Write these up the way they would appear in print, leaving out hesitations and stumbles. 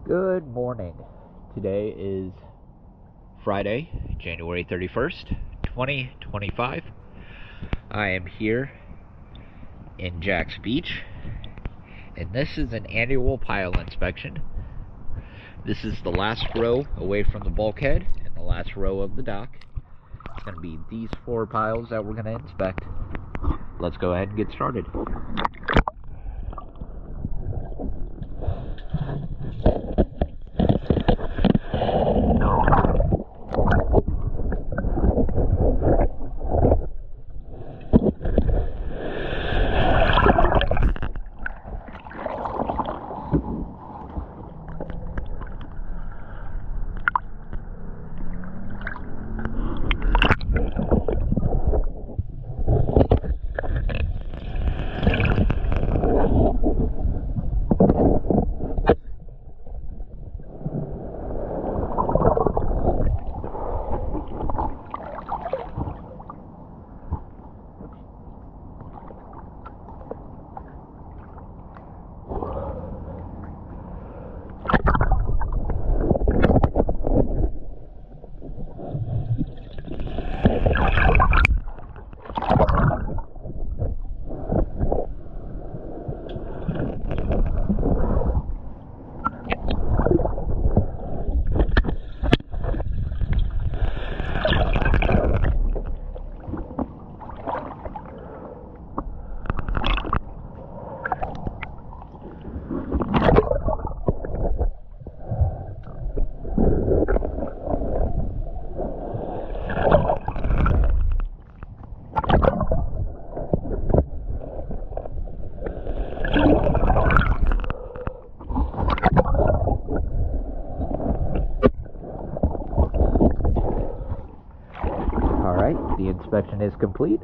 Good morning. Today is Friday, January 31st, 2025. I am here in Jack's Beach, and this is an annual pile inspection. This is the last row away from the bulkhead and the last row of the dock. It's going to be these 4 piles that we're going to inspect. Let's go ahead and get started. The inspection is complete.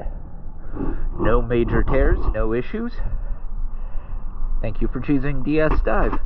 No major tears, no issues. Thank you for choosing DS Dive.